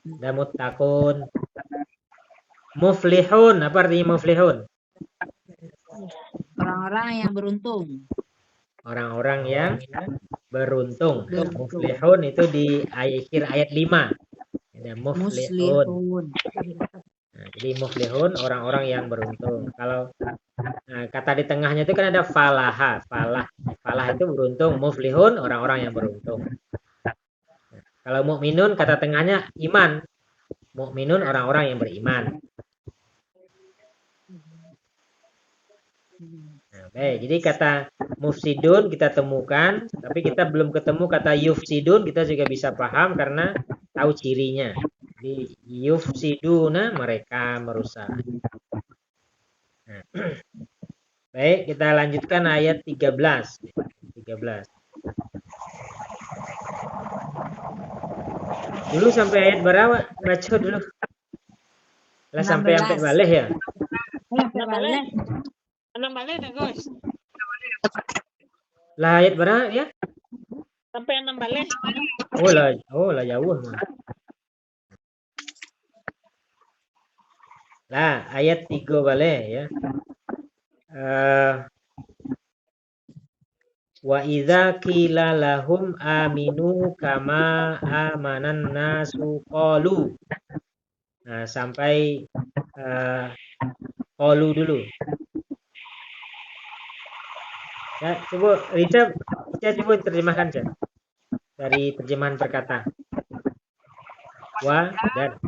Ada muttaqun. Muflihun, apa artinya muflihun? Orang-orang yang beruntung. Orang-orang yang beruntung. Beruntung. Muflihun itu di akhir ayat 5. Ada muflihun. Muslihun. Nah, jadi muflihun orang-orang yang beruntung. Kalau kata di tengahnya itu kan ada falaha, falah. Falah itu beruntung, muflihun orang-orang yang beruntung. Kalau mukminun kata tengahnya iman. Mukminun orang-orang yang beriman. Nah, baik, jadi kata mufsidun kita temukan, tapi kita belum ketemu kata yufsidun, kita juga bisa paham karena tahu cirinya. Jadi yufsiduna mereka merusak. Nah, baik, kita lanjutkan ayat 13. 13. Dulu sampai ayat berapa? Baca dulu. Lah sampai 16. balik ya. Sampai balik. 6 balik guys. Lah ayat berapa ya? Sampai 6 balik. Oh lah jauh. Lah ayat 3 balik ya. Wa idza qila lahum aminu kama amanan nasu qalu. Nah, sampai qalu dulu. Ya, coba Rita coba terjemahkan saja. Dari terjemahan perkata. Wa dan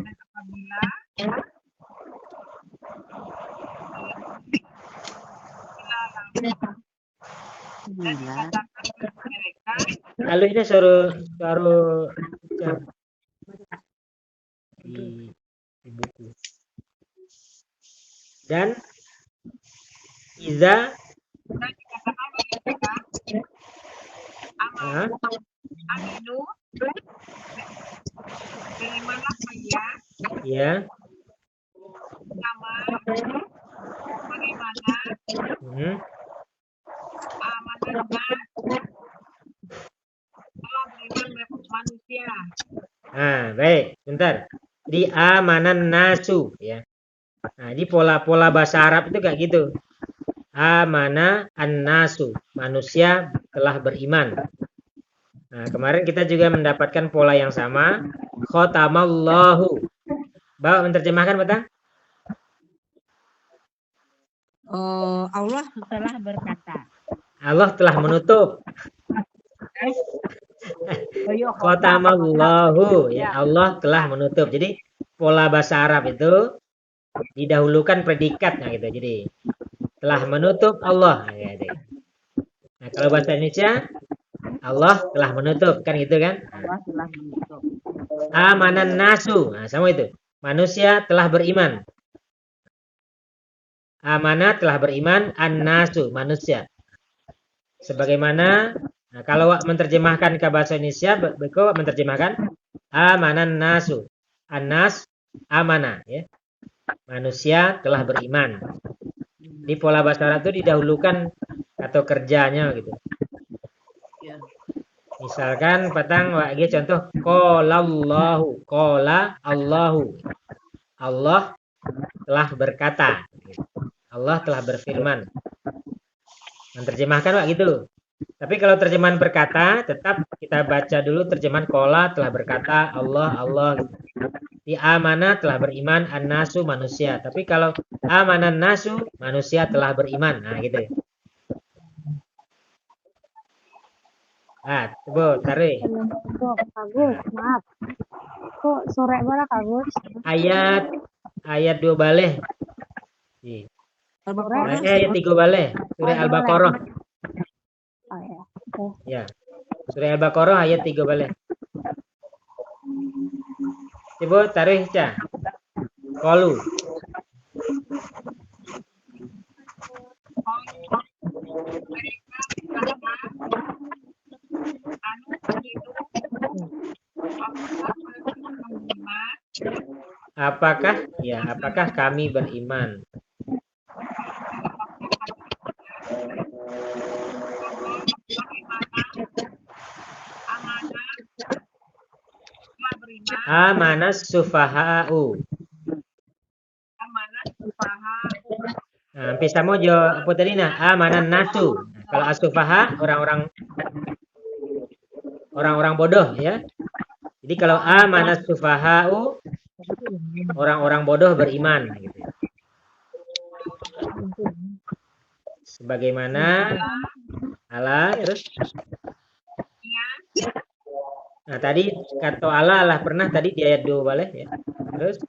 lalu ini suruh di buku. Dan iza Aminu berimanlah kalian ya sama bagaimana amanahnya telah beriman manusia. Baik, bentar. Di amanan nasu ya. Nah, di pola-pola bahasa Arab itu kayak gitu. Amana an-nasu, manusia telah beriman. Nah, kemarin kita juga mendapatkan pola yang sama. Khotamallahu. Bawa menerjemahkan betul? Allah telah berkata. Allah telah menutup. Khotamallahu, ya Allah telah menutup. Jadi pola bahasa Arab itu didahulukan predikatnya gitu. Jadi telah menutup Allah. Nah, kalau bahasa Indonesia Allah telah menutup, kan gitu kan? Allah telah menutup. Amanan nasu, nah sama itu. Manusia telah beriman. Amanah telah beriman, an-nasu, manusia. Sebagaimana, nah, kalau menerjemahkan ke bahasa Indonesia, Beko menerjemahkan amanan nasu. An-nas, amanah. Ya. Manusia telah beriman. Di pola bahasa Arab itu didahulukan atau kerjanya gitu. Misalkan patang lagi contoh qalallahu, qala Allahu. Allah telah berkata. Allah telah berfirman. Menerjemahkan Pak gitu. Tapi kalau terjemahan berkata tetap kita baca dulu terjemahan qala telah berkata, Allah gitu. Di amanah telah beriman, an-nasu manusia. Tapi kalau amanan nasu manusia telah beriman. Nah, gitu. Coba tarik. Agus, maaf. Kok sore banget Agus? Ayat 2 balik. Ayat 3 balik. Surah Al-Baqarah. Oh ya. Ya. Surah Al-Baqarah ayat 3 balik. Coba tarik Ca. Qalu. Apakah kami beriman? Amanas sufaha'u. Amanat sufaha. Nah, bisa mau jo apa tadi nah? Amanan nasu. Nah, kalau asufaha orang-orang bodoh ya. Jadi kalau amanas sufaha'u orang-orang bodoh beriman gitu. Sebagaimana Allah terus. Nah, tadi kata Allah pernah tadi di ayat 2 balik ya. Terus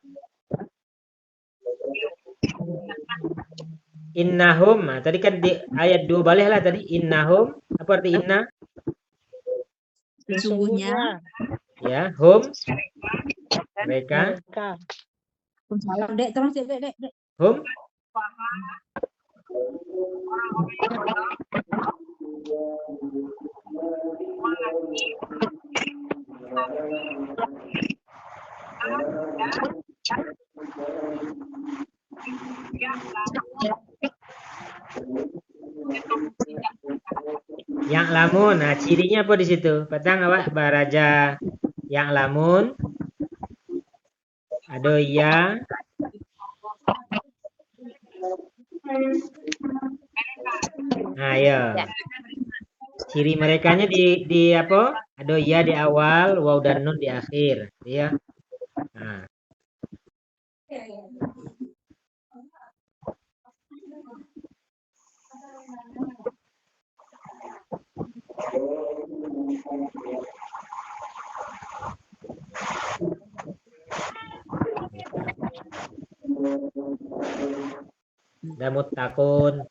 innahum. Nah, tadi kan di ayat 2 balik lah tadi innahum. Apa arti inna? Sesungguhnya. Ya, hum mereka. Salam dek, terus dek. Hum yang lamun. Nah, cirinya apa di situ? Petang awak baraja yang lamun. Ada ya. Nah, ya. Ciri merekanya di apa? Ada ya di awal, waw dan nun di akhir, ya. Nah. Dan muttaqun.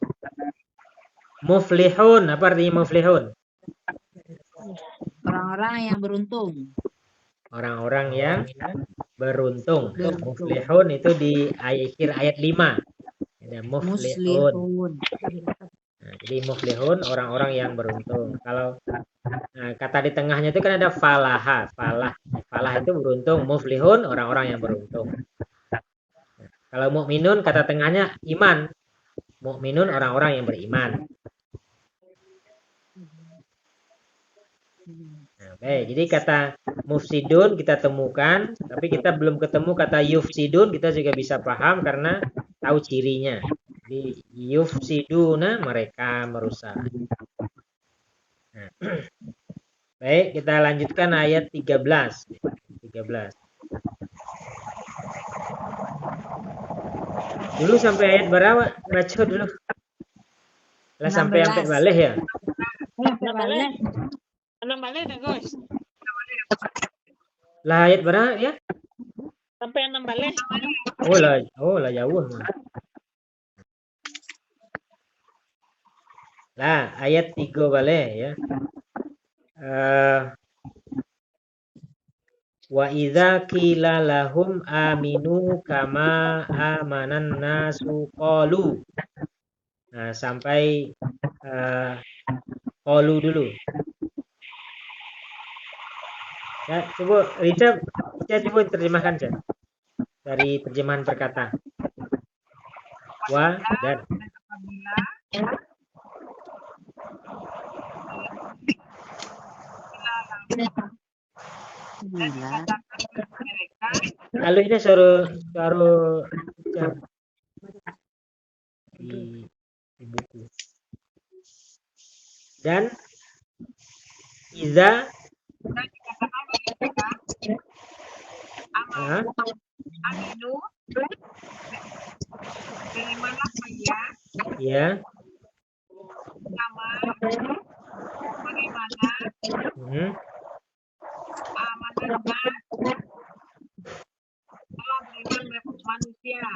Muflihun, apa artinya muflihun? Orang-orang yang beruntung. Orang-orang yang beruntung. Muflihun itu di akhir ayat 5. Ada muflihun. Nah, jadi muflihun orang-orang yang beruntung. Kalau kata di tengahnya itu kan ada falaha. Falah itu beruntung. Muflihun orang-orang yang beruntung. Kalau mukminun kata tengahnya iman. Mukminun orang-orang yang beriman. Nah, baik, jadi kata mufsidun kita temukan, tapi kita belum ketemu kata yufsidun, kita juga bisa paham karena tahu cirinya. Jadi yufsiduna mereka merusak. Nah, baik, kita lanjutkan ayat 13. Dulu sampai ayat berapa? Baca dulu. Lah sampai balik ya. Balik. 6 balik dah, Gus. Lah ayat berapa ya? Sampai 6 balik. Oh lah jauh. Lah ayat 3 balik ya. Wa idza qila lahum aminu kama amanan nasu qalu. Nah, sampai qalu dulu. Ya, coba Richard, saya coba terjemahkan saja dari terjemahan perkata. Wa dan kalau ini suruh di buku. Dan iza Aminu berimanlah kalian ya. sama bagaimana amanatnya telah beriman manusia.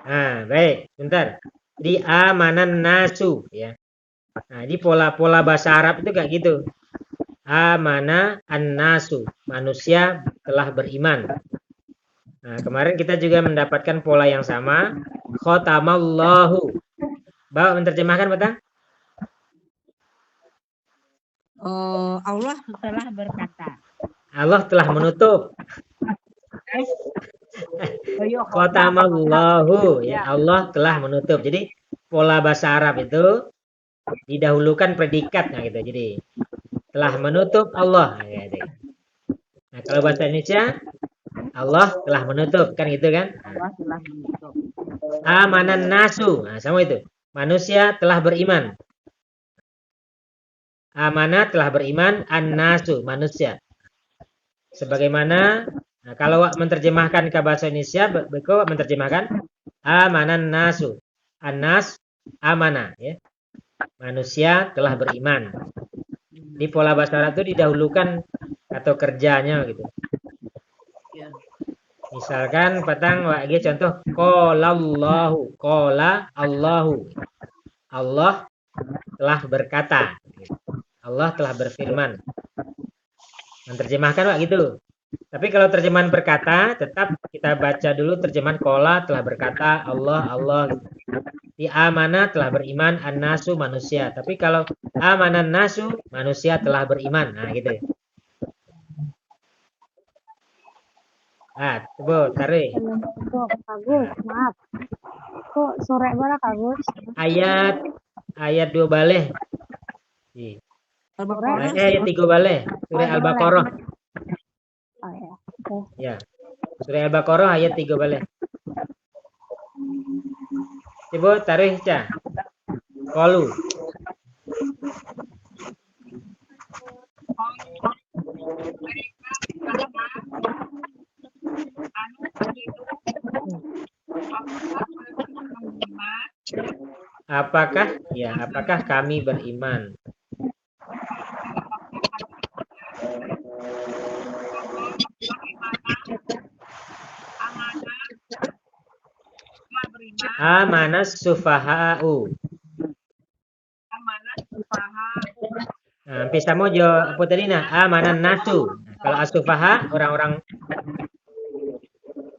Nah, baik, bentar. Di amanan nasu ya. Nah, di pola bahasa Arab itu kayak gitu. Amana an-nasu, manusia telah beriman. Nah, kemarin kita juga mendapatkan pola yang sama. Khotamallahu. Bawa menerjemahkan betul? Allah telah berkata. Allah telah menutup. Khotamallahu, ya Allah telah menutup. Jadi pola bahasa Arab itu didahulukan predikatnya gitu. Jadi telah menutup Allah. Nah, kalau bahasa Indonesia Allah telah menutup, kan gitu kan? Allah telah menutup. Amanan nasu. Nah, sama itu. Manusia telah beriman. Amanah telah beriman, an-nasu, manusia. Sebagaimana, nah, kalau menerjemahkan ke bahasa Indonesia, Beko menerjemahkan amanan nasu. An-nas, amanah. Ya. Manusia telah beriman. Di pola bahasa Arab itu didahulukan atau kerjanya gitu. Ya. Misalkan petang lagi contoh qalallahu, qala Allahu. Allah telah berkata. Allah telah berfirman. Menerjemahkan Pak gitu. Tapi kalau terjemahan berkata, tetap kita baca dulu terjemahan qala telah berkata, Allah. Gitu. Di amanah telah beriman, an-nasu manusia. Tapi kalau amanan nasu, manusia telah beriman. Nah gitu. Ah, coba tarik. Kok Agus, maaf. Kok sore banget Agus? Ayat 2 balik. Al-Baqarah. Ayat 3 balik. Surah Al-Baqarah. Oh ya. Oke. Ya. Surah Al-Baqarah ayat 3 balik. Coba tarik Cah. Qalu. Apakah kami beriman? Amanas sufaha'u. Nah, bisa mojo apa tadi nah? Amanan nasu. Nah, kalau asufaha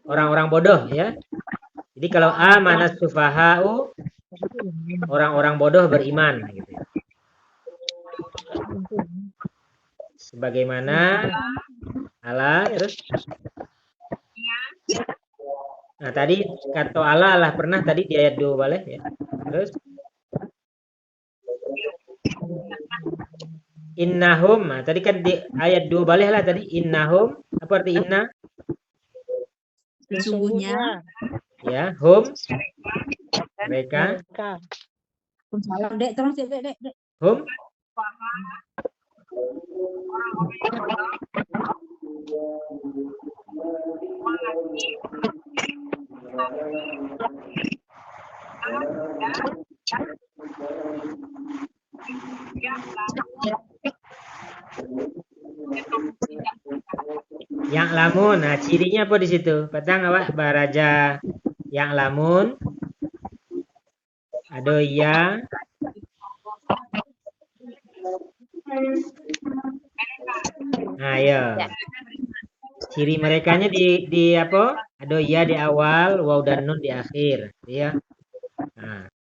orang-orang bodoh ya. Jadi kalau amanas sufaha'u orang-orang bodoh beriman gitu. Sebagaimana Allah terus. Nah, tadi kata Allah pernah tadi di ayat 2 balik ya. Terus innahum. Nah, tadi kan di ayat 2 balik lah tadi innahum. Apa arti inna? Sesungguhnya. Ya, hum mereka. Salam Dek, tolong sih Dek. Hum yang lamun. Nah, cirinya apa di situ? Petang awak baraja yang lamun. Ada ya. Nah, ya. Ciri merekanya di apa? Ada ya di awal, waw dan nun di akhir, ya. Nah.